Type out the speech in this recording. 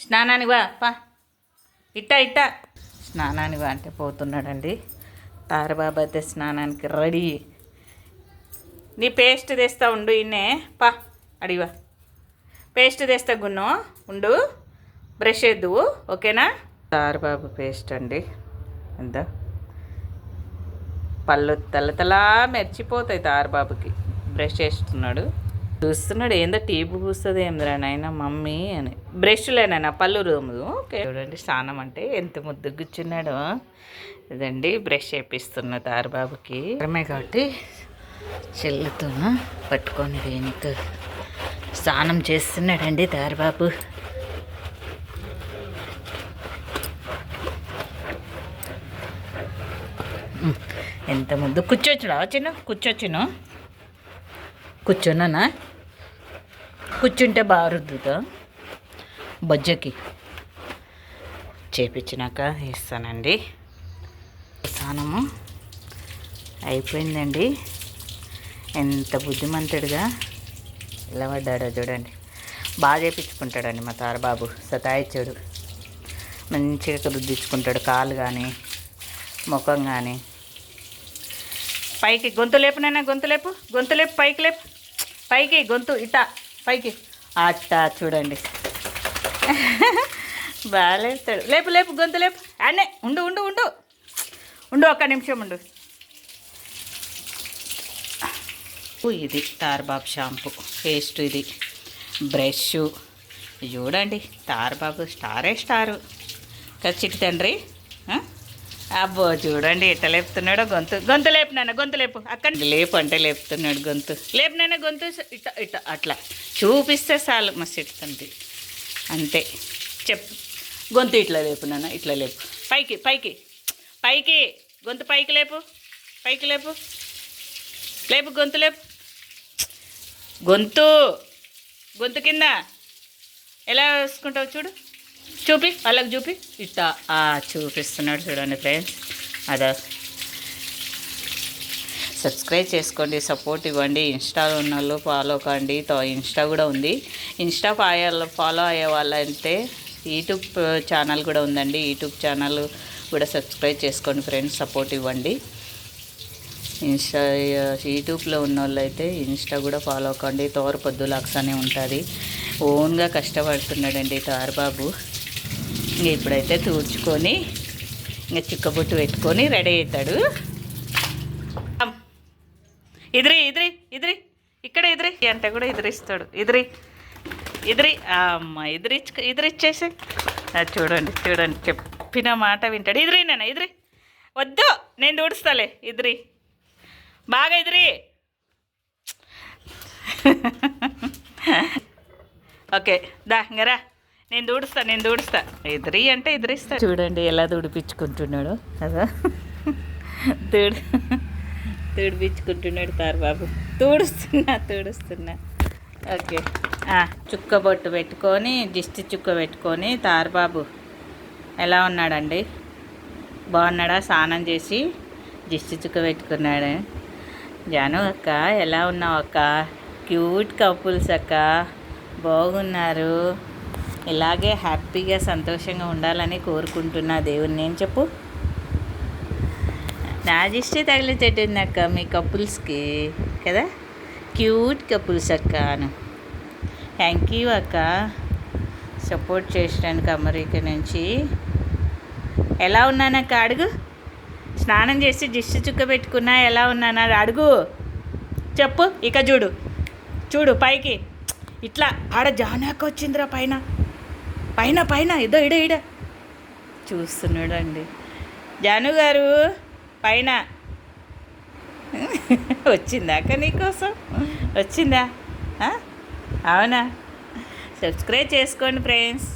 స్నానానికి వా పా ఇట్టా స్నానానికి వా అంటే పోతున్నాడండి. తారబాబు అయితే స్నానానికి రెడీ. నీ పేస్ట్ తెస్తా ఉండు ఇన్నే పా అడివా. పేస్ట్ తెస్తా గున్ను ఉండు, బ్రష్ వేద్దువు ఓకేనా. తారబాబు పేస్ట్ అండి. ఎంత పళ్ళు తలతలా మెరిచిపోతాయి తారబాబుకి. బ్రష్ వేస్తున్నాడు, చూస్తున్నాడు. ఏందో టీపు పూస్తుంది ఏందిరా నాయన మమ్మీ అని. బ్రష్లేనా పళ్ళు రూము. ఓకే చూడండి, స్నానం అంటే ఎంత ముద్దు కూర్చున్నాడు. ఇదండి బ్రష్ వేపిస్తున్న తారబాబుకి. కాబట్టి చెల్లుతో పట్టుకొని దేనికి స్నానం చేస్తున్నాడండి తారబాబు. ఎంత ముద్దు. కూర్చోచ్చుడా చిన్న కూర్చోచ్చును. కూర్చున్నానా? కూర్చుంటే బాగా రుద్దుతా. బొజ్జకి చేపించినాక ఇస్తానండి. స్నానము అయిపోయిందండి. ఎంత బుద్ధిమంతుడిగా ఎలా పడ్డాడో చూడండి. బాగా చేయించుకుంటాడండి మా తారబాబు. సతాయిచ్చాడు, మంచిగా రుద్దించుకుంటాడు. కాలు కానీ ముఖం కానీ. పైకి గొంతు లేపునైనా, గొంతు లేపు, గొంతు లేపు, పైకి లేపు, పైకి గొంతు ఇట్టా పైకి అట్టా చూడండి. బాగా లేపుతాడు. లేపు లేపు గొంతు లేపు. అన్నే ఉండు ఉండు ఉండు ఉండు ఒక్క నిమిషం ఉండు. ఇది తారబాబు షాంపూ, పేస్ట్, ఇది బ్రష్. చూడండి తారబాబు స్టారే స్టారు కదా చిట్టి తండ్రి. అబ్బో చూడండి ఎట్ట లేపుతున్నాడో. గొంతు లేపు నాన్న, గొంతు లేపు. అక్కడ లేపు అంటే లేపుతున్నాడు. గొంతు లేపు నాన్న, గొంతు ఇట్ట ఇట్ట అట్లా చూపిస్తే చాలు మస్తు ఇస్తుంది అంతే. చెప్పు గొంతు ఇట్లా లేపు నాన్న, ఇట్లా లేపు. పైకి పైకి పైకి గొంతు పైకి లేపు, పైకి లేపు, లేపు గొంతు లేపు. గొంతు గొంతు కింద ఎలా వేసుకుంటావు చూడు. చూపి వాళ్ళకి చూపి. ఇట్టా చూపిస్తున్నాడు చూడండి ఫ్రెండ్స్. అదా సబ్స్క్రైబ్ చేసుకోండి, సపోర్ట్ ఇవ్వండి. ఇన్స్టాలో ఉన్న వాళ్ళు ఫాలో కండి. ఇన్స్టా కూడా ఉంది. ఇన్స్టా ఫాలో అయ్యే వాళ్ళైతే యూట్యూబ్ ఛానల్ కూడా ఉందండి. యూట్యూబ్ ఛానల్ కూడా సబ్స్క్రైబ్ చేసుకోండి ఫ్రెండ్స్, సపోర్ట్ ఇవ్వండి. యూట్యూబ్లో ఉన్న వాళ్ళు అయితే ఇన్స్టా కూడా ఫాలో కండి. తోరు పొద్దులాక్స్ అనే ఉంటుంది. ఓన్గా కష్టపడుతున్నాడండి తారబాబు. ఇంక ఇప్పుడైతే తూడ్చుకొని ఇంకా చుక్కబొట్టు పెట్టుకొని రెడీ అవుతాడు. ఇదిరి ఇదిరి ఇదిరి ఇక్కడ ఇదిరి అంటే కూడా ఇదిరిస్తాడు. ఇదిరి అమ్మ ఇదిరిచ్చేసి చూడండి చూడండి, చెప్పిన మాట వింటాడు. ఇదిరి నాన్న ఇదిరి. వద్దు నేను దూడుస్తాలే. ఇదిరి బాగా ఇదిరి. ఓకే దా ఇంగరా, నేను దూడుస్తా. ఎదిరి అంటే ఎదిరిస్తా. చూడండి ఎలా తుడిపించుకుంటున్నాడు కదా. తుడిపించుకుంటున్నాడు తారబాబు. తుడుస్తున్నా. ఓకే చుక్క బొట్టు పెట్టుకొని, దిష్టి చుక్క పెట్టుకొని తారబాబు ఎలా ఉన్నాడండి? బాగున్నాడా? స్నానం చేసి దిష్టి చుక్క పెట్టుకున్నాడు. జాను అక్క ఎలా ఉన్నావు అక్క? క్యూట్ కపుల్స్ అక్క, బాగున్నారు. ఇలాగే హ్యాపీగా సంతోషంగా ఉండాలని కోరుకుంటున్నా దేవుని. నేను చెప్పు, నా దిష్టి తగిలితేటుంది అక్క మీ కపుల్స్కి కదా. క్యూట్ కపుల్స్ అక్క. థ్యాంక్ యూ అక్క సపోర్ట్ చేసడానికి అమెరికా నుంచి. ఎలా ఉన్నానక్క అడుగు. స్నానం చేసి దిష్టి చుక్క పెట్టుకున్నా ఎలా ఉన్నానా అడుగు. చెప్పు. ఇక చూడు పైకి ఇట్లా. ఆడ జానాక వచ్చిందిరా పైన పైన పైన ఇదో ఇడ చూస్తున్నాడు అండి జాను గారు. పైన వచ్చిందాక నీకోసం వచ్చిందా? అవునా? సబ్స్క్రైబ్ చేసుకోండి ఫ్రెండ్స్.